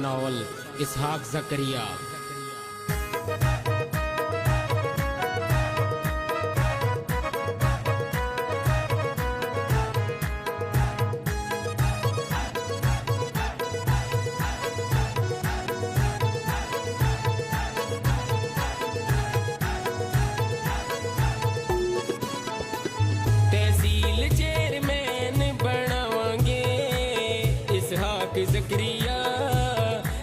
Novel اسحاق زکریا۔ تحصیل chairman بناواں گے اسحاق زکریا،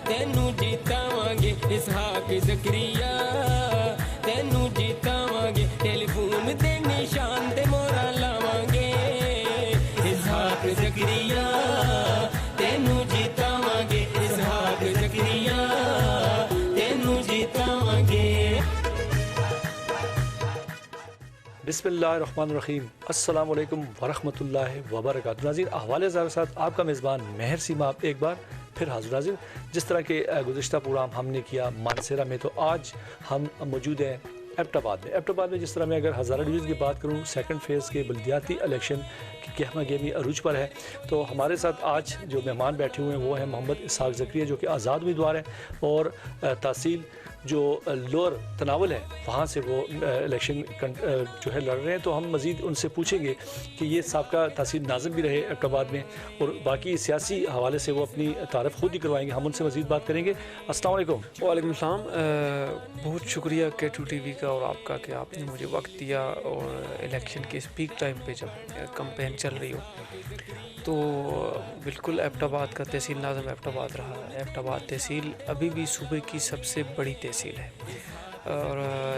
تینوں جیتاواں گے اسحاق زکریا، تینوں جیتاواں گے، ٹیلی فون تے نشان تے مورا لاواں گے اسحاق زکریا، تینوں جیتاواں گے اسحاق زکریا، تینوں جیتاواں گے۔ بسم اللہ الرحمن الرحیم، السلام علیکم ورحمۃ اللہ وبرکاتہ۔ ناظرین، احوال زار کے ساتھ آپ کا میزبان مہر سیما ایک بار پھر حاضر ناظرین۔ جس طرح کے گزشتہ پروگرام ہم نے کیا مانسیرا میں، تو آج ہم موجود ہیں ایبٹ آباد میں۔ ایبٹ آباد میں جس طرح میں اگر ہزارہ ڈویژن کی بات کروں، سیکنڈ فیز کے بلدیاتی الیکشن کی گہما گہمی عروج پر ہے، تو ہمارے ساتھ آج جو مہمان بیٹھے ہوئے ہیں وہ ہیں محمد اسحاق زکریا، جو کہ آزاد امیدوار ہیں، اور تحصیل جو لوور تناول ہے وہاں سے وہ الیکشن جو ہے لڑ رہے ہیں۔ تو ہم مزید ان سے پوچھیں گے کہ یہ سابقہ تحصیل ناظم بھی رہے ایبٹ آباد میں، اور باقی سیاسی حوالے سے وہ اپنی تعارف خود ہی کروائیں گے، ہم ان سے مزید بات کریں گے۔ السلام علیکم۔ وعلیکم السلام، بہت شکریہ K2 TV کا اور آپ کا کہ آپ نے مجھے وقت دیا، اور الیکشن کے اس پیک ٹائم پہ جب کمپین چل رہی ہو تو بالکل ایبٹ آباد کا تحصیل ناظم ایبٹ آباد رہا۔ ایبٹ آباد تحصیل ابھی بھی صوبے کی سب سے بڑی تحصیل ہے، اور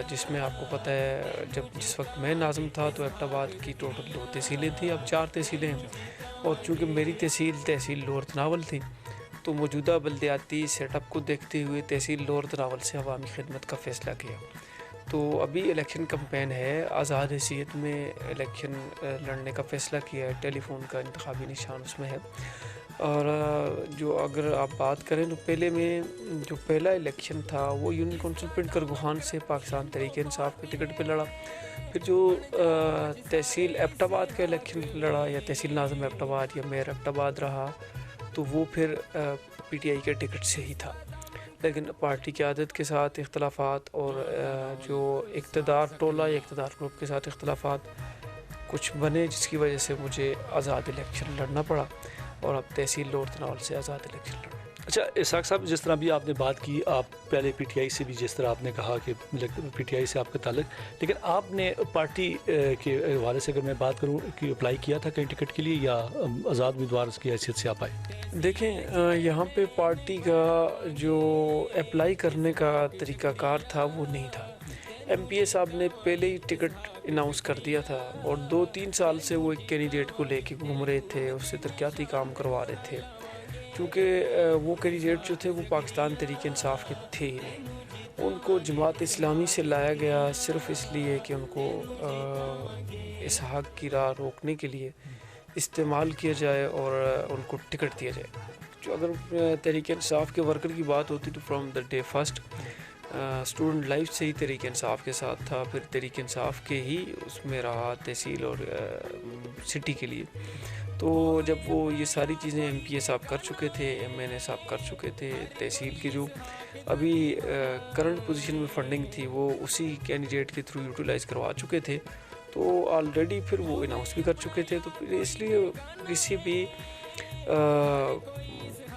جس میں آپ کو پتہ ہے جس وقت میں ناظم تھا تو ایبٹ آباد کی ٹوٹل 2 تحصیلیں تھیں، اب 4 تحصیلیں ہیں، اور چونکہ میری تحصیل لوور تناول تھی تو موجودہ بلدیاتی سیٹ اپ کو دیکھتے ہوئے تحصیل لوور تناول سے عوامی خدمت کا فیصلہ کیا۔ تو ابھی الیکشن کمپین ہے، آزاد حیثیت میں الیکشن لڑنے کا فیصلہ کیا ہے، ٹیلی فون کا انتخابی نشان اس میں ہے۔ اور جو اگر آپ بات کریں تو پہلے میں جو پہلا الیکشن تھا وہ یونین کونسل پنڈ کرگوہان سے پاکستان تحریک انصاف کے ٹکٹ پہ لڑا۔ پھر جو تحصیل ایبٹ آباد کا الیکشن لڑا، یا تحصیل ناظم ایبٹ آباد یا میئر ایبٹ آباد رہا، تو وہ پھر PTI کے ٹکٹ سے ہی تھا، لیکن پارٹی کی عادت کے ساتھ اختلافات اور جو اقتدار ٹولہ یا اقتدار گروپ کے ساتھ اختلافات کچھ بنے، جس کی وجہ سے مجھے آزاد الیکشن لڑنا پڑا، اور اب تحصیل لوور تناول سے آزاد الیکشن لڑنا۔ اچھا اسحاق صاحب، جس طرح بھی آپ نے بات کی، آپ پہلے PTI سے بھی جس طرح آپ نے کہا کہ PTI سے آپ کا تعلق، لیکن آپ نے پارٹی کے حوالے سے اگر میں بات کروں کہ اپلائی کیا تھا کہیں ٹکٹ کے لیے، یا آزاد امیدوار کی حیثیت سے آپ آئے؟ دیکھیں، یہاں پہ پارٹی کا جو اپلائی کرنے کا طریقہ کار تھا وہ نہیں تھا۔ MPA صاحب نے پہلے ہی ٹکٹ اناؤنس کر دیا تھا، اور 2-3 سال سے وہ ایک کینڈیڈیٹ کو لے کے گھوم رہے تھے، اس سے ترقیاتی کام کروا رہے تھے، چونکہ وہ کینڈیڈیٹ جو تھے وہ پاکستان تحریک انصاف کے تھے ہی نہیں۔ ان کو جماعت اسلامی سے لایا گیا صرف اس لیے کہ ان کو اسحاق کی راہ روکنے کے لیے استعمال کیا جائے اور ان کو ٹکٹ دیا جائے۔ جو اگر تحریک انصاف کے ورکر کی بات ہوتی تو from the day first student life سے ہی تحریک انصاف کے ساتھ تھا، پھر تحریک انصاف کے ہی اس میں رہا تحصیل اور سٹی کے لیے۔ تو جب وہ یہ ساری چیزیں MPA صاحب کر چکے تھے، MNA صاحب کر چکے تھے، تحصیل کی جو ابھی کرنٹ پوزیشن میں فنڈنگ تھی وہ اسی کینڈیڈیٹ کے تھرو یوٹیلائز کروا چکے تھے، تو آلریڈی پھر وہ اناؤنس بھی کر چکے تھے، تو پھر اس لیے کسی بھی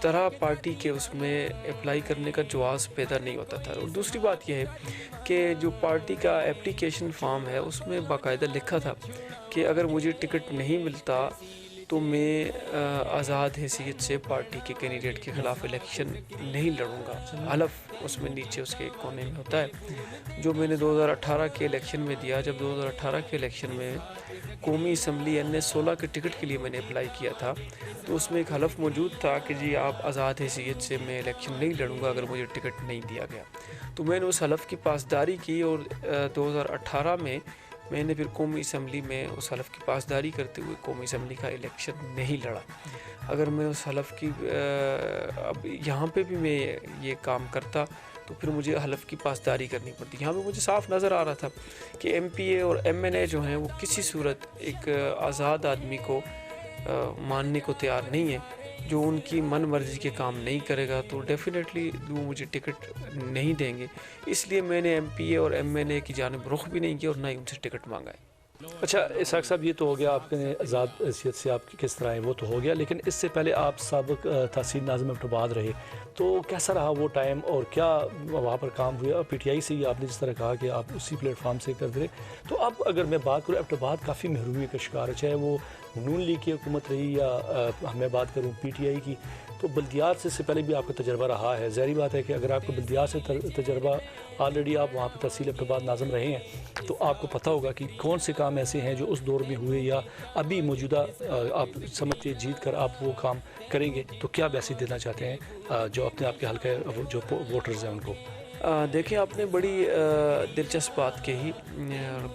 طرح پارٹی کے اس میں اپلائی کرنے کا جواز پیدا نہیں ہوتا تھا۔ اور دوسری بات یہ ہے کہ جو پارٹی کا اپلیکیشن فارم ہے اس میں باقاعدہ لکھا تھا کہ اگر مجھے ٹکٹ نہیں ملتا تو میں آزاد حیثیت سے پارٹی کے کینڈیڈیٹ کے خلاف الیکشن نہیں لڑوں گا، حلف اس میں نیچے اس کے ایک کونے میں ہوتا ہے، جو میں نے 2018 کے الیکشن میں دیا۔ جب 2018 کے الیکشن میں قومی اسمبلی NS 16 کے ٹکٹ کے لیے میں نے اپلائی کیا تھا، تو اس میں ایک حلف موجود تھا کہ جی آپ آزاد حیثیت سے میں الیکشن نہیں لڑوں گا اگر مجھے ٹکٹ نہیں دیا گیا۔ تو میں نے اس حلف کی پاسداری کی، اور 2018 میں میں نے پھر قومی اسمبلی میں اس حلف کی پاسداری کرتے ہوئے قومی اسمبلی کا الیکشن نہیں لڑا۔ اگر میں اس حلف کی اب یہاں پہ بھی میں یہ کام کرتا تو پھر مجھے حلف کی پاسداری کرنی پڑتی۔ یہاں پہ مجھے صاف نظر آ رہا تھا کہ MPA اور MNA جو ہیں وہ کسی صورت ایک آزاد آدمی کو ماننے کو تیار نہیں ہیں، جو ان کی من مرضی کے کام نہیں کرے گا تو ڈیفینیٹلی وہ مجھے ٹکٹ نہیں دیں گے. اس لیے میں نے MPA اور MNA کی جانب رخ بھی نہیں کیا اور نہ ہی ان سے ٹکٹ مانگا ہے. اچھا اسحاق صاحب، یہ تو ہو گیا آپ کے آزاد حیثیت سے آپ کس طرح ہیں وہ تو ہو گیا، لیکن اس سے پہلے آپ سابق تحصیل ناظم ایبٹ آباد رہے، تو کیسا رہا وہ ٹائم اور کیا وہاں پر کام ہوا؟ PTI سے ہی آپ نے جس طرح کہا کہ آپ اسی پلیٹ فارم سے کرتے رہے، تو اب اگر میں بات کروں ایبٹ آباد کافی محرومی کا شکار ہے، چاہے وہ نون لیگ کی حکومت رہی یا میں بات کروں PTI کی. تو بلدیات سے پہلے بھی آپ کا تجربہ رہا ہے. ظاہری بات ہے کہ اگر آپ کو بلدیات سے تجربہ آلریڈی آپ وہاں پہ تحصیل ایبٹ آباد ناظم رہے ہیں تو آپ کو پتہ ہوگا کہ کون سے کام ایسے ہیں جو اس دور میں ہوئے یا ابھی موجودہ آپ سمجھتے جیت کر آپ وہ کام کریں گے، تو کیا میسیج دینا چاہتے ہیں جو اپنے آپ کے حلقہ جو ووٹرز ہیں ان کو؟ دیکھیں آپ نے بڑی دلچسپ بات کہی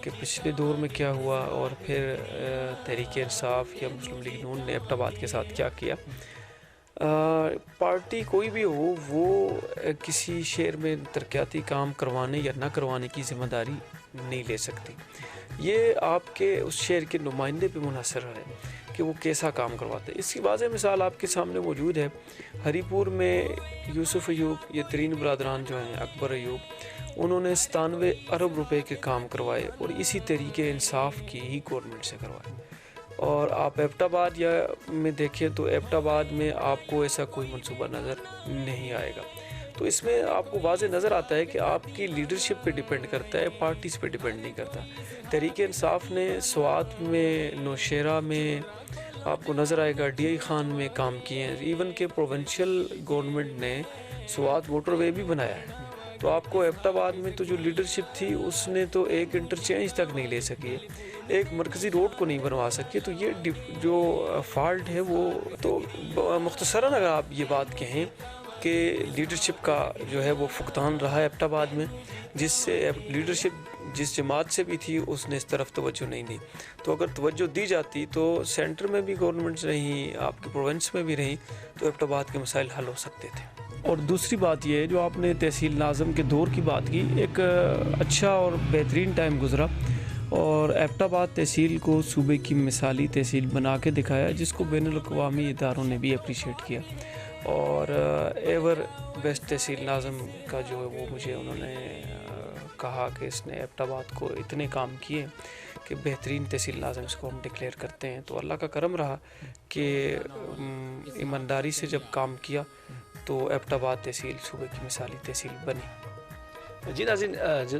کہ پچھلے دور میں کیا ہوا اور پھر تحریک انصاف یا مسلم لیگ نون نے ایبٹ آباد کے ساتھ کیا کیا. پارٹی کوئی بھی ہو وہ کسی شہر میں ترقیاتی کام کروانے یا نہ کروانے کی ذمہ داری نہیں لے سکتی. یہ آپ کے اس شہر کے نمائندے پہ منحصر ہے کہ وہ کیسا کام کرواتے ہیں. اس کی واضح مثال آپ کے سامنے موجود ہے. ہری پور میں یوسف ایوب، یہ ترین برادران جو ہیں اکبر ایوب، انہوں نے 97 ارب روپے کے کام کروائے اور اسی طریقے انصاف کی ہی گورنمنٹ سے کروائے. اور آپ ایبٹ آباد یا میں دیکھیں تو ایبٹ آباد میں آپ کو ایسا کوئی منصوبہ نظر نہیں آئے گا. تو اس میں آپ کو واضح نظر آتا ہے کہ آپ کی لیڈرشپ پہ ڈیپینڈ کرتا ہے، پارٹیز پہ ڈیپینڈ نہیں کرتا. تحریک انصاف نے سوات میں، نوشیرہ میں آپ کو نظر آئے گا، DI خان میں کام کیے ہیں. ایون کہ پروونشل گورنمنٹ نے سوات موٹر وے بھی بنایا ہے. تو آپ کو ایبٹ آباد میں تو جو لیڈرشپ تھی اس نے تو ایک انٹرچینج تک نہیں لے سکی، ایک مرکزی روڈ کو نہیں بنوا سکی. تو یہ جو فالٹ ہے وہ تو مختصراً اگر آپ یہ بات کہیں کہ لیڈرشپ کا جو ہے وہ فقدان رہا ہے ایبٹ آباد میں، جس سے لیڈرشپ جس جماعت سے بھی تھی اس نے اس طرف توجہ نہیں دی. تو اگر توجہ دی جاتی تو سینٹر میں بھی گورنمنٹس رہیں، آپ کے پروونس میں بھی رہیں، تو ایبٹ آباد کے مسائل حل ہو سکتے تھے. اور دوسری بات یہ ہے جو آپ نے تحصیل ناظم کے دور کی بات کی، ایک اچھا اور بہترین ٹائم گزرا اور ایبٹ آباد تحصیل کو صوبے کی مثالی تحصیل بنا کے دکھایا، جس کو بین الاقوامی اداروں نے بھی اپریشیٹ کیا. اور ایور بیسٹ تحصیل ناظم کا جو ہے وہ مجھے انہوں نے کہا کہ اس نے ایبٹ آباد کو اتنے کام کیے کہ بہترین تحصیل ناظم اس کو ہم ڈکلیئر کرتے ہیں. تو اللہ کا کرم رہا کہ ایمانداری سے جب کام کیا تو ایبٹ آباد تحصیل صوبے کی مثالی تحصیل بنی. جی ناظرین،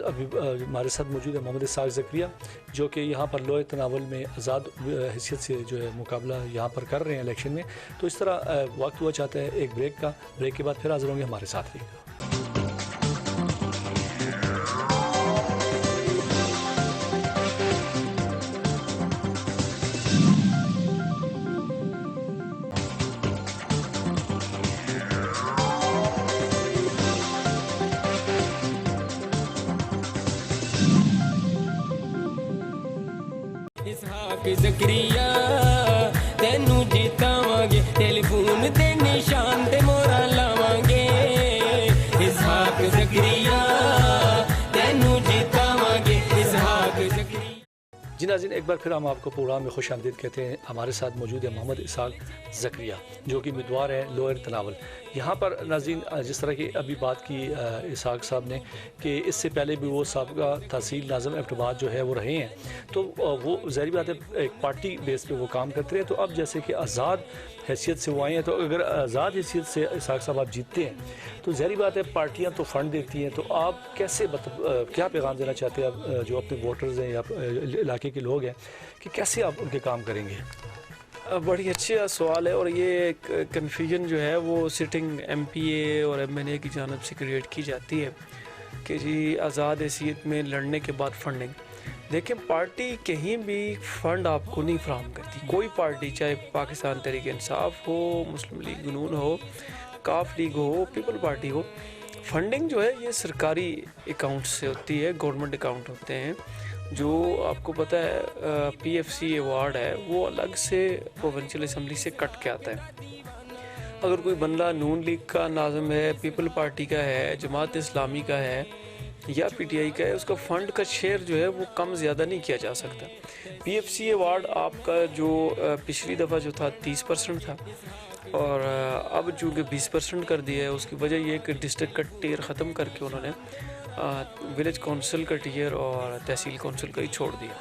ابھی ہمارے ساتھ موجود ہے محمد اسحاق زکریا، جو کہ یہاں پر لوئے تناول میں آزاد حیثیت سے جو ہے مقابلہ یہاں پر کر رہے ہیں الیکشن میں. تو اس طرح وقت ہوا چاہتا ہے ایک بریک کا، بریک کے بعد پھر حاضر ہوں گے، ہمارے ساتھ رہیے گا. اسحاق زکریا تینوں جیتاواਂਗੇ ٹیلیفون تے نشان تے مورا لاواਂਗੇ. اسحاق زکریا تینوں جیتاواਂਗੇ. اسحاق زکریا. جی ناظرین، ایک بار پھر ہم آپ کو پروگرام میں خوش آمدید کہتے ہیں. ہمارے ساتھ موجود ہے محمد اسحاق زکریا، جو کہ امیدوار ہیں لوئر تناول. یہاں پر ناظرین جس طرح کی ابھی بات کی اسحاق صاحب نے کہ اس سے پہلے بھی وہ سابقہ تحصیل ناظم ایبٹ آباد جو ہے وہ رہے ہیں، تو وہ ظاہری بات ہے ایک پارٹی بیس پہ وہ کام کرتے ہیں. تو اب جیسے کہ آزاد حیثیت سے وہ آئے ہیں، تو اگر آزاد حیثیت سے اسحاق صاحب آپ جیتتے ہیں تو ظاہری بات ہے پارٹیاں تو فنڈ دیتی ہیں، تو آپ کیسے کیا پیغام دینا چاہتے ہیں جو اپنے ووٹرز ہیں یا علاقے کے لوگ ہیں کہ کیسے آپ ان کے کام کریں گے؟ بڑی اچھا سوال ہے، اور یہ کنفیوژن جو ہے وہ سٹنگ MPA اور MNA کی جانب سے کریٹ کی جاتی ہے کہ جی آزاد حیثیت میں لڑنے کے بعد فنڈنگ. دیکھیں پارٹی کہیں بھی فنڈ آپ کو نہیں فراہم کرتی. کوئی پارٹی، چاہے پاکستان تحریک انصاف ہو، مسلم لیگ نون ہو، کاف لیگ ہو، پیپل پارٹی ہو، فنڈنگ جو ہے یہ سرکاری اکاؤنٹ سے ہوتی ہے، گورنمنٹ اکاؤنٹ ہوتے ہیں. جو آپ کو پتہ ہے PFC ایوارڈ ہے وہ الگ سے پروونشل اسمبلی سے کٹ کے آتا ہے. اگر کوئی بندہ نون لیگ کا ناظم ہے، پیپل پارٹی کا ہے، جماعت اسلامی کا ہے یا PTI کا ہے، اس کا فنڈ کا شیئر جو ہے وہ کم زیادہ نہیں کیا جا سکتا. PFC ایوارڈ آپ کا جو پچھلی دفعہ جو تھا 30% تھا، اور اب چونکہ 20% کر دیا ہے، اس کی وجہ یہ ہے کہ ڈسٹرکٹ کا ٹیئر ختم کر کے انہوں نے ولیج کونسل کا ٹیئر اور تحصیل کونسل کا ہی چھوڑ دیا.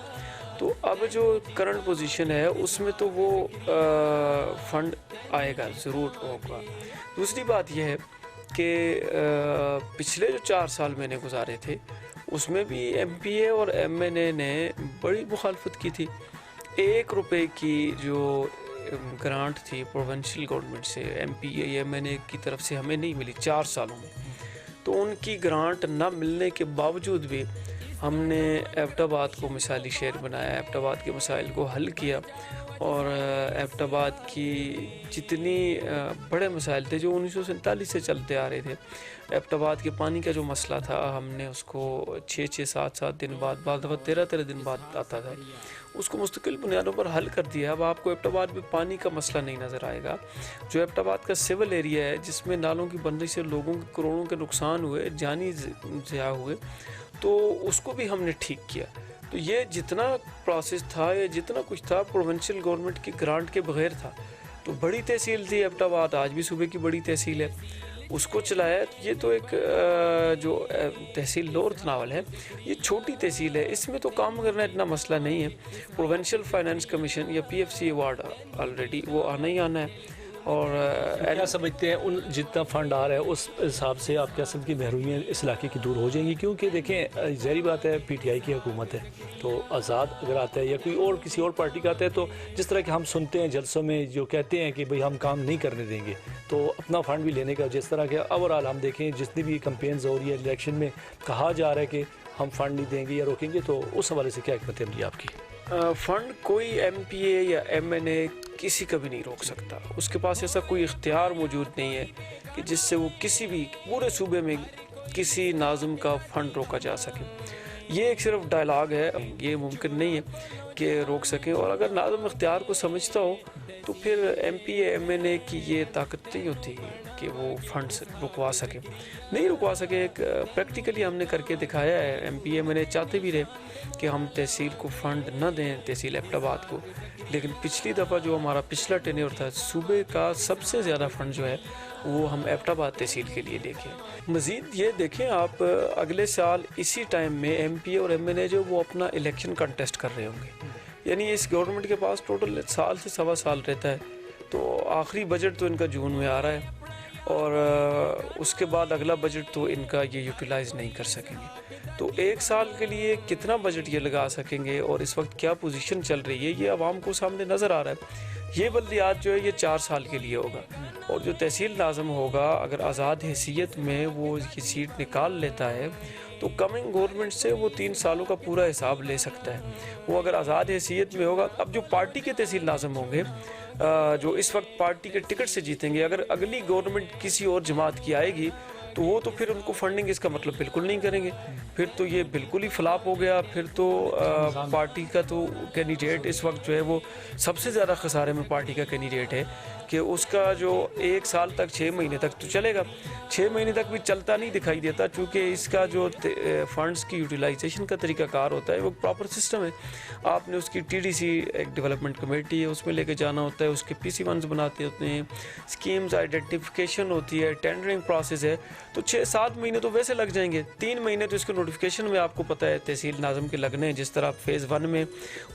تو اب جو کرنٹ پوزیشن ہے اس میں تو وہ فنڈ آئے گا، ضرور ہوگا. دوسری بات یہ ہے کہ پچھلے جو 4 سال میں نے گزارے تھے اس میں بھی ایم پی اے اور ایم این اے نے بڑی مخالفت کی تھی. 1 روپے کی جو گرانٹ تھی پروونشل گورنمنٹ سے M P A M N A کی طرف سے ہمیں نہیں ملی 4 سالوں میں. تو ان کی گرانٹ نہ ملنے کے باوجود بھی ہم نے ایبٹ آباد کو مثالی شہر بنایا، ایبٹ آباد کے مسائل کو حل کیا، اور ایبٹ آباد کی جتنی بڑے مسائل تھے جو 1947 سے چلتے آ رہے تھے. ایبٹ آباد کے پانی کا جو مسئلہ تھا ہم نے اس کو 6-6 7-7 دن بعد، بعض دفعہ 13 دن بعد آتا تھا، اس کو مستقل بنیادوں پر حل کر دیا. اب آپ کو ایبٹ آباد میں پانی کا مسئلہ نہیں نظر آئے گا. جو ایبٹ آباد کا سول ایریا ہے جس میں نالوں کی بندی سے لوگوں کے کروڑوں کے نقصان ہوئے، جانی ضیاع ہوئے، تو اس کو بھی ہم نے ٹھیک کیا. تو یہ جتنا پروسیس تھا، یہ جتنا کچھ تھا پروونشل گورنمنٹ کی گرانٹ کے بغیر تھا. تو بڑی تحصیل تھی ایبٹ آباد، آج بھی صوبے کی بڑی تحصیل ہے، اس کو چلایا. یہ تو ایک جو تحصیل لور تناول ہے یہ چھوٹی تحصیل ہے، اس میں تو کام کرنا اتنا مسئلہ نہیں ہے. پروونشل فائنانس کمیشن یا P F C award already وہ آنا ہی آنا ہے. اور کیا سمجھتے ہیں ان جتنا فنڈ آ رہا ہے اس حساب سے آپ کیا قسم کی محرومیاں اس علاقے کی دور ہو جائیں گی؟ کیونکہ دیکھیں ظاہری بات ہے پی ٹی آئی کی حکومت ہے، تو آزاد اگر آتا ہے یا کوئی اور کسی اور پارٹی کا آتا ہے تو جس طرح کہ ہم سنتے ہیں جلسوں میں جو کہتے ہیں کہ بھئی ہم کام نہیں کرنے دیں گے، تو اپنا فنڈ بھی لینے کا جس طرح کہ اوورآل ہم دیکھیں جتنی بھی کمپینز ہو رہی ہے الیکشن میں کہا جا رہا ہے کہ ہم فنڈ نہیں دیں گے یا روکیں گے، تو اس حوالے سے کیا حکمت عملی آپ کی؟ فنڈ کوئی ایم پی اے یا ایم این اے کسی کا بھی نہیں روک سکتا. اس کے پاس ایسا کوئی اختیار موجود نہیں ہے کہ جس سے وہ کسی بھی پورے صوبے میں کسی ناظم کا فنڈ روکا جا سکے. یہ ایک صرف ڈائلاگ ہے، یہ ممکن نہیں ہے کہ روک سکیں. اور اگر ناظم اختیار کو سمجھتا ہو تو پھر M P A M N A کی یہ طاقت نہیں ہوتی کہ وہ فنڈ رکوا سکے. نہیں رکوا سکے. ایک پریکٹیکلی ہم نے کر کے دکھایا ہے. M P A M N A چاہتے بھی رہے کہ ہم تحصیل کو فنڈ نہ دیں، تحصیل ایبٹ آباد کو، لیکن پچھلی دفعہ جو ہمارا پچھلا ٹینیور تھا صوبے کا سب سے زیادہ فنڈ جو ہے وہ ہم ایبٹ آباد تحصیل کے لیے دیکھیں. مزید یہ دیکھیں آپ اگلے سال اسی ٹائم میں ایم پی اے اور ایم این اے جو وہ اپنا الیکشن کنٹیسٹ کر رہے ہوں گے. یعنی اس گورنمنٹ کے پاس ٹوٹل 1 سال سے 1.25 سال رہتا ہے. تو آخری بجٹ تو ان کا جون میں آ رہا ہے اور اس کے بعد اگلا بجٹ تو ان کا یہ یوٹیلائز نہیں کر سکیں گے. تو 1 سال کے لیے کتنا بجٹ یہ لگا سکیں گے اور اس وقت کیا پوزیشن چل رہی ہے یہ عوام کو سامنے نظر آ رہا ہے. یہ بلدیات جو ہے یہ 4 سال کے لیے ہوگا، اور جو تحصیل ناظم ہوگا اگر آزاد حیثیت میں وہ یہ سیٹ نکال لیتا ہے تو کمنگ گورنمنٹ سے وہ 3 سالوں کا پورا حساب لے سکتا ہے. وہ اگر آزاد حیثیت میں ہوگا. اب جو پارٹی کے تحصیل ناظم ہوں گے جو اس وقت پارٹی کے ٹکٹ سے جیتیں گے، اگر اگلی گورنمنٹ کسی اور جماعت کی آئے گی تو وہ تو پھر ان کو فنڈنگ اس کا مطلب بالکل نہیں کریں گے. پھر تو یہ بالکل ہی فلاپ ہو گیا. پھر تو پارٹی کا تو کینڈیڈیٹ اس وقت جو ہے وہ سب سے زیادہ خسارے میں پارٹی کا کینڈیڈیٹ ہے کہ اس کا جو 1 سال تک 6 مہینے تک تو چلے گا، 6 مہینے تک بھی چلتا نہیں دکھائی دیتا، چونکہ اس کا جو فنڈز کی یوٹیلائزیشن کا طریقہ کار ہوتا ہے وہ پراپر سسٹم ہے. آپ نے اس کی ٹی ڈی سی ایک ڈیولپمنٹ کمیٹی ہے اس میں لے کے جانا ہوتا ہے، اس کے پی سی ونز بناتے ہوتے ہیں، اسکیمز آئیڈینٹیفیکیشن ہوتی ہے، ٹینڈرنگ پروسیس ہے. تو 6-7 مہینے تو ویسے لگ جائیں گے. 3 مہینے تو اس کے نوٹیفیکیشن میں آپ کو پتہ ہے تحصیل ناظم کے لگنے ہیں. جس طرح فیز 1 میں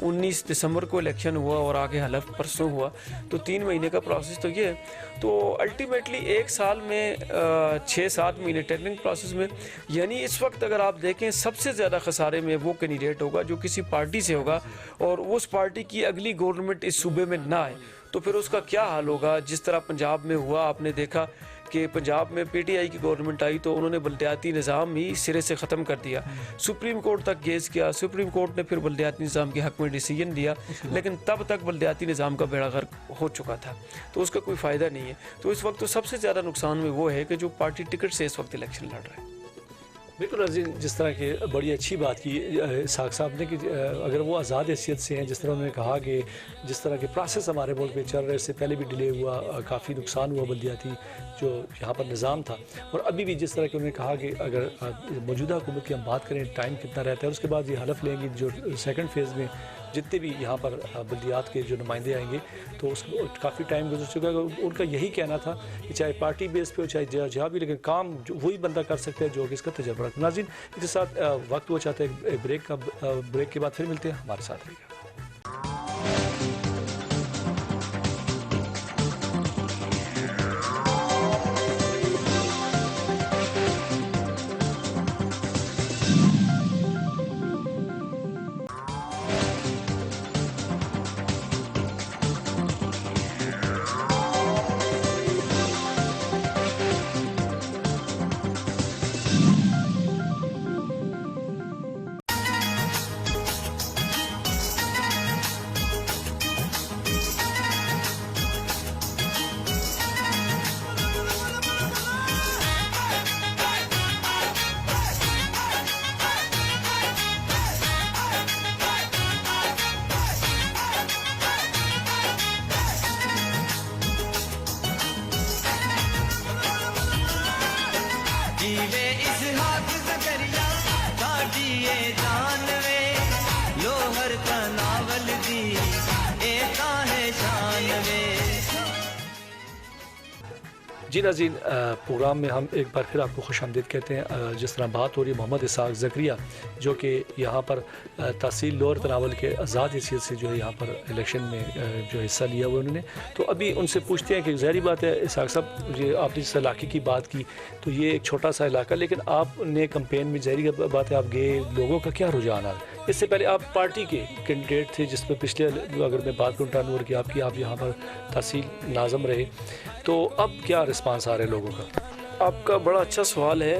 19 دسمبر کو الیکشن ہوا اور آگے حلف پرسوں ہوا، تو 3 مہینے کا پروسیس تو یہ ہے. تو الٹیمیٹلی 1 سال میں 6-7 مہینے ٹینڈرنگ پروسیس میں. یعنی اس وقت اگر آپ دیکھیں سب سے زیادہ خسارے میں وہ کینڈیڈیٹ ہوگا جو کسی پارٹی سے ہوگا اور اس پارٹی کی اگلی گورنمنٹ اس صوبے میں نہ آئے. تو پھر اس کا کیا حال ہوگا؟ جس طرح پنجاب میں ہوا، آپ نے دیکھا کہ پنجاب میں پی ٹی آئی کی گورنمنٹ آئی تو انہوں نے بلدیاتی نظام ہی سرے سے ختم کر دیا. سپریم کورٹ تک کیس کیا، سپریم کورٹ نے پھر بلدیاتی نظام کے حق میں ڈیسیجن دیا، لیکن تب تک بلدیاتی نظام کا بیڑا غرق ہو چکا تھا. تو اس کا کوئی فائدہ نہیں ہے. تو اس وقت تو سب سے زیادہ نقصان میں وہ ہے کہ جو پارٹی ٹکٹ سے اس وقت الیکشن لڑ رہا ہے. بالکل عزیز، جس طرح کہ بڑی اچھی بات کی اسحاق صاحب نے کہ اگر وہ آزاد حیثیت سے ہیں، جس طرح انہوں نے کہا کہ جس طرح کے پروسیس ہمارے ملک میں چل رہے اس سے پہلے بھی ڈیلے ہوا، کافی نقصان ہوا بلدیاتی جو یہاں پر نظام تھا، اور ابھی بھی جس طرح کہ انہوں نے کہا کہ اگر موجودہ حکومت کی ہم بات کریں ٹائم کتنا رہتا ہے، اس کے بعد یہ حلف لیں گے جو سیکنڈ فیز میں جتنے بھی یہاں پر بلدیات کے جو نمائندے آئیں گے تو اس کو کافی ٹائم گزر چکا ہے. ان کا یہی کہنا تھا کہ چاہے پارٹی بیس پہ ہو چاہے جہاں بھی، لیکن کام وہی بندہ کر سکتا ہے جو کہ اس کا تجربہ رکھتا ہے. ناظرین اس کے ساتھ وقت وہ چاہتے ہیں بریک کے بعد پھر ملتے ہیں، ہمارے ساتھ رہیے گا. جیوے اسحاق زکریا کاٹیے جانوے لوہر کا ناول دی اے ہے شانوے. جی ناظرین، پروگرام میں ہم ایک بار پھر آپ کو خوش آمدید کہتے ہیں. جس طرح بات ہو رہی ہے محمد اسحاق زکریہ جو کہ یہاں پر تحصیل لوور تناول کے آزاد حیثیت سے جو ہے یہاں پر الیکشن میں جو حصہ لیا ہوا انہوں نے، تو ابھی ان سے پوچھتے ہیں کہ ظاہری بات ہے اسحاق صاحب، یہ آپ نے جس علاقے کی بات کی تو یہ ایک چھوٹا سا علاقہ، لیکن آپ نے کمپین میں ظاہری بات ہے آپ گئے، لوگوں کا کیا رجحان آیا؟ اس سے پہلے آپ پارٹی کے کینڈیڈیٹ تھے جس میں پچھلے اگر میں بات کروں ٹرن اوور کی آپ یہاں پر تحصیل ناظم رہے، تو اب کیا رسپانس آ رہے ہیں لوگوں کا؟ آپ کا بڑا اچھا سوال ہے.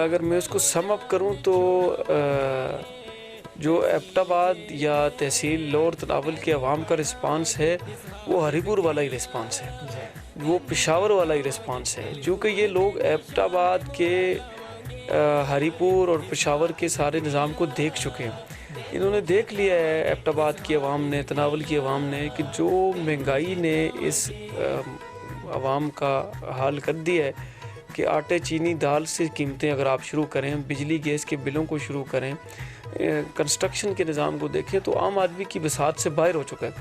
اگر میں اس کو سم اپ کروں تو جو ایبٹ آباد یا تحصیل لوور تناول کے عوام کا رسپانس ہے وہ ہری پور والا ہی رسپانس ہے، وہ پشاور والا ہی رسپانس ہے، چونکہ یہ لوگ ایبٹ آباد کے ہری پور اور پشاور کے سارے نظام کو دیکھ چکے ہیں. انہوں نے دیکھ لیا ہے ایبٹ آباد کی عوام نے، تناول کی عوام نے، کہ جو مہنگائی نے اس عوام کا حال کر دیا ہے کہ آٹے چینی دال سے قیمتیں اگر آپ شروع کریں، بجلی گیس کے بلوں کو شروع کریں، کنسٹرکشن کے نظام کو دیکھیں تو عام آدمی کی بساط سے باہر ہو چکا ہے.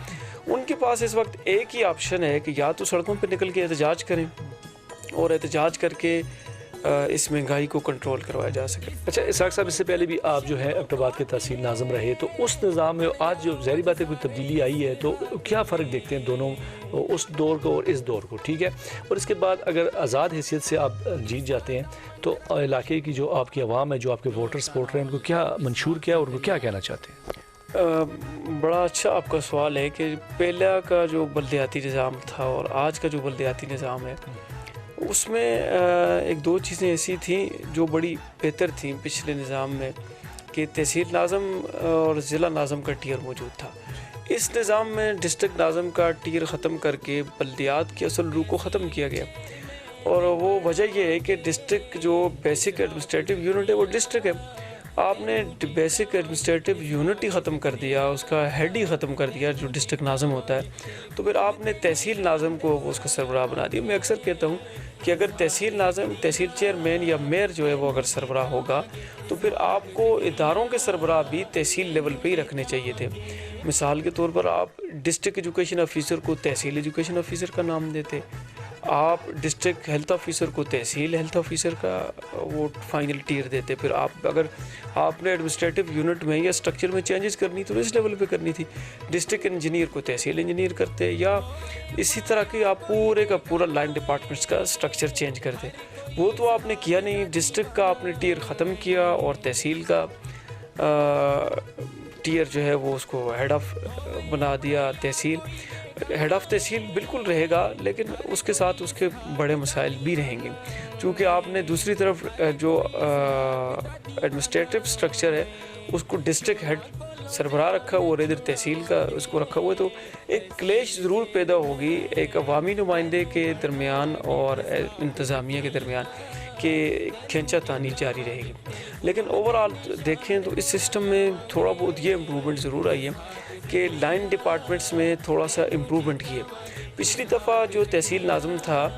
ان کے پاس اس وقت ایک ہی آپشن ہے کہ یا تو سڑکوں پہ نکل کے احتجاج کریں اور احتجاج کر کے اس مہنگائی کو کنٹرول کروایا جا سکے. اچھا اسحاق صاحب، اس سے پہلے بھی آپ جو ہے ایبٹ آباد کے تحصیل ناظم رہے، تو اس نظام میں آج جو ظاہری بات ہے کوئی تبدیلی آئی ہے تو کیا فرق دیکھتے ہیں دونوں، اس دور کو اور اس دور کو؟ ٹھیک ہے، اور اس کے بعد اگر آزاد حیثیت سے آپ جیت جاتے ہیں تو علاقے کی جو آپ کی عوام ہے، جو آپ کے ووٹر سپورٹر ہیں، ان کو کیا منشور کیا اور ان کو کیا کہنا چاہتے ہیں؟ بڑا اچھا آپ کا سوال ہے کہ پہلا کا جو بلدیاتی نظام تھا اور آج کا جو بلدیاتی نظام ہے اس میں ایک دو چیزیں ایسی تھیں جو بڑی بہتر تھیں پچھلے نظام میں، کہ تحصیل ناظم اور ضلع ناظم کا ٹیئر موجود تھا. اس نظام میں ڈسٹرکٹ ناظم کا ٹیئر ختم کر کے بلدیات کی اصل روح کو ختم کیا گیا، اور وہ وجہ یہ ہے کہ ڈسٹرکٹ جو بیسک ایڈمنسٹریٹو یونٹ ہے وہ ڈسٹرکٹ ہے. آپ نے بیسک ایڈمنسٹریٹو یونٹ ہی ختم کر دیا، اس کا ہیڈ ہی ختم کر دیا جو ڈسٹرکٹ ناظم ہوتا ہے، تو پھر آپ نے تحصیل ناظم کو اس کا سربراہ بنا دیا. میں اکثر کہتا ہوں کہ اگر تحصیل ناظم، تحصیل چیئرمین یا میئر جو ہے وہ اگر سربراہ ہوگا تو پھر آپ کو اداروں کے سربراہ بھی تحصیل لیول پہ ہی رکھنے چاہیے تھے. مثال کے طور پر آپ ڈسٹرکٹ ایجوکیشن آفیسر کو تحصیل ایجوکیشن آفیسر کا نام دیتے، آپ ڈسٹرکٹ ہیلتھ آفیسر کو تحصیل ہیلتھ آفیسر کا وہ فائنل ٹیئر دیتے. پھر اگر آپ نے ایڈمنسٹریٹو یونٹ میں یا سٹرکچر میں چینجز کرنی تو اس لیول پہ کرنی تھی، ڈسٹرکٹ انجینئر کو تحصیل انجینئر کرتے، یا اسی طرح کی آپ پورے کا پورا لائن ڈپارٹمنٹس کا سٹرکچر چینج کرتے. وہ تو آپ نے کیا نہیں، ڈسٹرکٹ کا آپ نے ٹیئر ختم کیا اور تحصیل کا ٹیئر جو ہے وہ اس کو ہیڈ آف بنا دیا. تحصیل ہیڈ آف تحصیل بالکل رہے گا، لیکن اس کے ساتھ اس کے بڑے مسائل بھی رہیں گے، چونکہ آپ نے دوسری طرف جو ایڈمنسٹریٹو سٹرکچر ہے اس کو ڈسٹرکٹ ہیڈ سربراہ رکھا ہوا اور ادھر تحصیل کا اس کو رکھا ہوا ہے، تو ایک کلیش ضرور پیدا ہوگی ایک عوامی نمائندے کے درمیان اور انتظامیہ کے درمیان، کہ کھینچا تانی جاری رہے گی. لیکن اوورآل دیکھیں تو اس سسٹم میں تھوڑا بہت یہ امپرومنٹ ضرور آئی ہے کہ لائن ڈپارٹمنٹس میں تھوڑا سا امپرومنٹ کی ہے. پچھلی دفعہ جو تحصیل ناظم تھا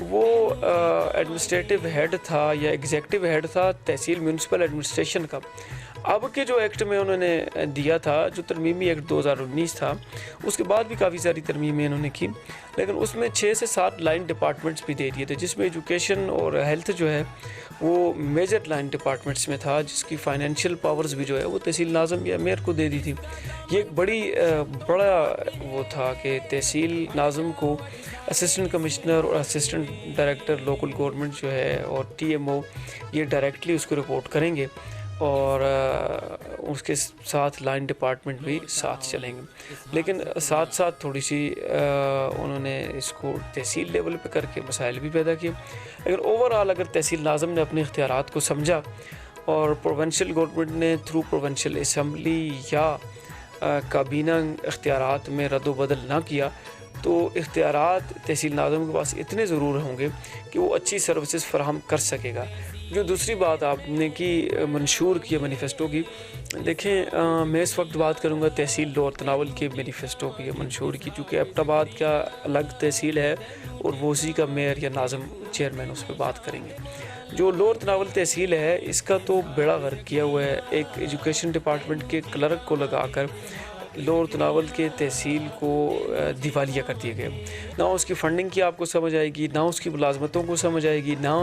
وہ ایڈمنسٹریٹو ہیڈ تھا یا ایگزیکٹو ہیڈ تھا تحصیل میونسپل ایڈمنسٹریشن کا. اب کے جو ایکٹ میں انہوں نے دیا تھا, جو ترمیمی ایکٹ 2019 تھا, اس کے بعد بھی کافی ساری ترمیمیں انہوں نے کی, لیکن اس میں 6 سے 7 لائن ڈپارٹمنٹس بھی دے دیے تھے, جس میں ایجوکیشن اور ہیلتھ جو ہے وہ میجر لائن ڈپارٹمنٹس میں تھا, جس کی فائنینشیل پاورز بھی جو ہے وہ تحصیل ناظم یا میئر کو دے دی تھی. یہ ایک بڑا وہ تھا کہ تحصیل ناظم کو اسسٹنٹ کمشنر اور اسسٹنٹ ڈائریکٹر لوکل گورنمنٹ جو ہے اور TMO یہ ڈائریکٹلی اس کو رپورٹ کریں گے, اور اس کے ساتھ لائن ڈپارٹمنٹ بھی ساتھ چلیں گے. لیکن ساتھ ساتھ تھوڑی سی انہوں نے اس کو تحصیل لیول پہ کر کے مسائل بھی پیدا کیے. لیکن اوورآل اگر تحصیل ناظم نے اپنے اختیارات کو سمجھا اور پروونشل گورنمنٹ نے تھرو پروونشل اسمبلی یا کابینہ اختیارات میں رد و بدل نہ کیا, تو اختیارات تحصیل ناظم کے پاس اتنے ضرور ہوں گے کہ وہ اچھی سروسز فراہم کر سکے گا. جو دوسری بات آپ نے کی منشور کی مینیفیسٹو کی, دیکھیں میں اس وقت بات کروں گا تحصیل لور تناول کے مینیفیسٹو کی یا منشور کی, چونکہ ایبٹ آباد کا الگ تحصیل ہے اور وہ اسی کا میئر یا ناظم چیئرمین اس پہ بات کریں گے. جو لور تناول تحصیل ہے اس کا تو بیڑا غرق کیا ہوا ہے, ایک ایجوکیشن ڈپارٹمنٹ کے کلرک کو لگا کر لور تناول کے تحصیل کو دیوالیہ کر دیے گئے. نہ اس کی فنڈنگ کی آپ کو سمجھ آئے گی, نہ اس کی ملازمتوں کو سمجھ آئے گی, نہ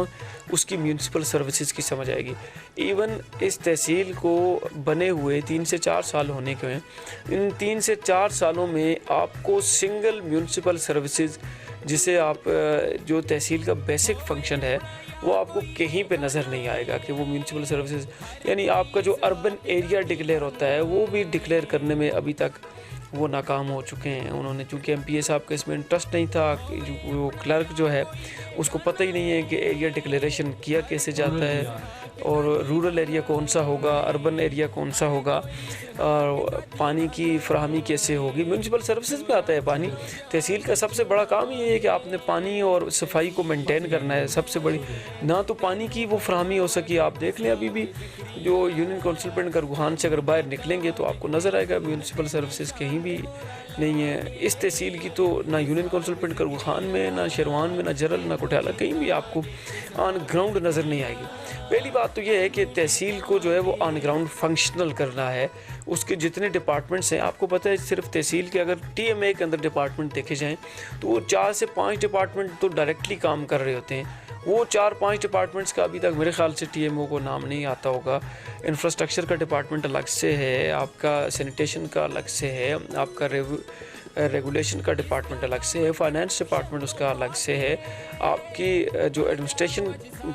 اس کی میونسپل سروسز کی سمجھ آئے گی. ایون اس تحصیل کو بنے ہوئے 3 سے 4 سال ہونے کے ہیں, ان 3 سے 4 سالوں میں آپ کو سنگل میونسپل سروسز جسے آپ جو تحصیل کا بیسک فنکشن ہے وہ آپ کو کہیں پہ نظر نہیں آئے گا کہ وہ میونسپل سروسز, یعنی آپ کا جو اربن ایریا ڈکلیئر ہوتا ہے وہ بھی ڈکلیئر کرنے میں ابھی تک وہ ناکام ہو چکے ہیں. انہوں نے چونکہ MPA صاحب کا اس میں انٹرسٹ نہیں تھا, وہ کلرک جو ہے اس کو پتہ ہی نہیں ہے کہ ایریا ڈکلیریشن کیا کیسے جاتا ہے اور رورل ایریا کون سا ہوگا, اربن ایریا کون سا ہوگا, اور پانی کی فراہمی کیسے ہوگی. میونسپل سروسز میں آتا ہے پانی. تحصیل کا سب سے بڑا کام یہ ہے کہ آپ نے پانی اور صفائی کو مینٹین کرنا ہے. سب سے بڑی نہ تو پانی کی وہ فراہمی ہو سکی. آپ دیکھ لیں ابھی بھی جو یونین کونسل پنڈ کرگوہان سے اگر باہر نکلیں گے تو آپ کو نظر آئے گا میونسپل سروسز کہیں بھی نہیں ہے. اس تحصیل کی تو نہ یونین کونسل پنڈ کرگوہان میں, نہ شیروان میں, نہ جرل, نہ کوٹھیالہ, کہیں بھی آپ کو آن گراؤنڈ نظر نہیں آئے گی. پہلی بات تو یہ ہے کہ تحصیل کو جو ہے وہ آن گراؤنڈ فنکشنل کرنا ہے. اس کے جتنے ڈپارٹمنٹس ہیں آپ کو پتہ ہے, صرف تحصیل کے اگر TMA کے اندر ڈپارٹمنٹ دیکھے جائیں تو وہ 4 سے 5 ڈپارٹمنٹ تو ڈائریکٹلی کام کر رہے ہوتے ہیں. وہ 4-5 ڈپارٹمنٹس کا ابھی تک میرے خیال سے TMO کو نام نہیں آتا ہوگا. انفراسٹرکچر کا ڈپارٹمنٹ الگ سے ہے, آپ کا سینیٹیشن کا الگ سے ہے, آپ کا ریگولیشن کا ڈپارٹمنٹ الگ سے ہے, فائنانس ڈپارٹمنٹ اس کا الگ سے ہے, آپ کی جو ایڈمنسٹریشن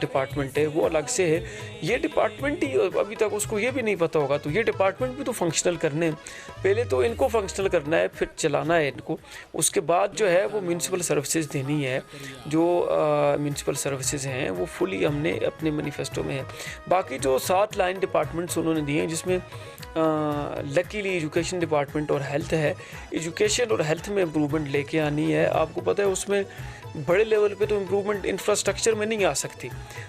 ڈپارٹمنٹ ہے وہ الگ سے ہے. یہ ڈپارٹمنٹ ہی ابھی تک اس کو یہ بھی نہیں پتہ ہوگا, تو یہ ڈپارٹمنٹ بھی تو فنکشنل کرنے ہیں. پہلے تو ان کو فنکشنل کرنا ہے, پھر چلانا ہے ان کو, اس کے بعد جو ہے وہ میونسپل سروسز دینی ہے. جو میونسپل سروسز ہیں وہ فلی ہم نے اپنے مینیفیسٹو میں ہے. باقی جو 7 لائن ڈپارٹمنٹس انہوں نے دیے ہیں, جس میں لکیلی ایجوکیشن ڈپارٹمنٹ اور ہیلتھ ہے. ایجوکیشن اور ہیلتھ میں امپرومنٹ لے کے آنی ہے. آپ کو پتہ ہے اس میں بڑے لیول پہ تو امپرومنٹ انفراسٹرکچر میں نہیں آ سکتی.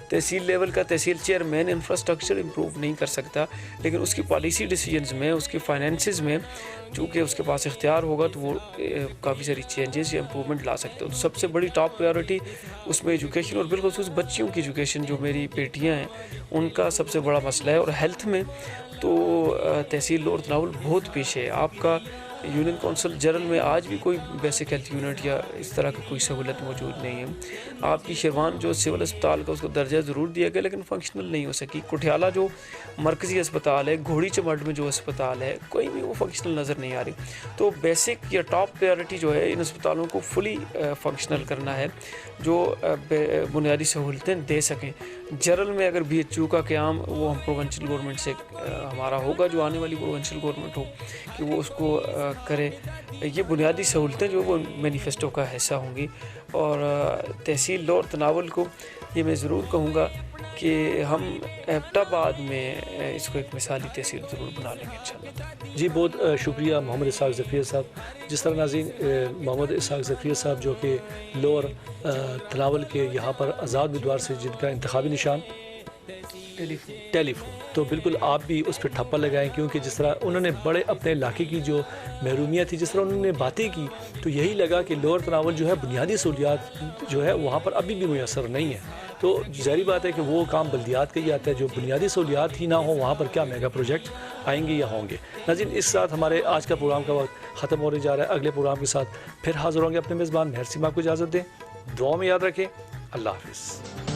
تحصیل لیول کا تحصیل چیئرمین انفراسٹرکچر امپروو نہیں کر سکتا, لیکن اس کی پالیسی ڈیسیجنز میں, اس کی فائنینسز میں چونکہ اس کے پاس اختیار ہوگا تو وہ کافی ساری چینجز یا امپرومنٹ لا سکتے ہو. تو سب سے بڑی ٹاپ پریورٹی اس میں ایجوکیشن اور بالخصوص بچیوں کی ایجوکیشن, جو میری بیٹیاں ہیں ان کا سب سے بڑا مسئلہ ہے. اور ہیلتھ میں تو تحصیل لور تناول بہت پیچھے ہے. آپ کا یونین کونسل جرل میں آج بھی کوئی بیسک ہیلتھ یونٹ یا اس طرح کی کوئی سہولت موجود نہیں ہے. آپ کی شیروان جو سول اسپتال کا اس کو درجہ ضرور دیا گیا لیکن فنکشنل نہیں ہو سکی. کوٹھیالہ جو مرکزی اسپتال ہے, گھوڑی چمڑ میں جو اسپتال ہے, کوئی بھی وہ فنکشنل نظر نہیں آ رہی. تو بیسک یا ٹاپ پریورٹی جو ہے ان اسپتالوں کو فلی فنکشنل کرنا ہے, جو بنیادی سہولتیں دے سکیں. جرل میں اگر BHU کا قیام وہ ہم پروونشل گورنمنٹ سے ہمارا ہوگا, جو آنے والی پروونشل گورنمنٹ ہو کہ وہ اس کو کرے. یہ بنیادی سہولتیں جو وہ مینیفیسٹو کا حصہ ہوں گی. اور تحصیل لور تناول کو یہ میں ضرور کہوں گا کہ ہم ایبٹ آباد میں اس کو ایک مثالی تحصیل ضرور بنا لیں گے انشاءاللہ. جی بہت شکریہ محمد اسحاق ظفیر صاحب. جس طرح ناظرین محمد اسحاق ظفیر صاحب جو کہ لور تناول کے یہاں پر آزاد امیدوار سے جن کا انتخابی نشان ٹیلی فون تو بالکل آپ بھی اس پہ ٹھپا لگائیں، کیونکہ جس طرح انہوں نے بڑے اپنے علاقے کی جو محرومیت تھی، جس طرح انہوں نے باتیں کی، تو یہی لگا کہ لوور تناول جو ہے بنیادی سہولیات جو ہے وہاں پر ابھی بھی میسر نہیں ہے. تو ظاہری بات ہے کہ وہ کام بلدیات کا ہی آتا ہے. جو بنیادی سہولیات ہی نہ ہوں وہاں پر کیا میگا پروجیکٹ آئیں گے یا ہوں گے. ناظرین، اس ساتھ ہمارے آج کا پروگرام کا وقت ختم ہونے جا رہا ہے. اگلے پروگرام کے ساتھ پھر حاضر ہوں گے. اپنے میزبان مہر سیما کو اجازت دیں. دعاؤں میں یاد رکھیں. اللہ حافظ.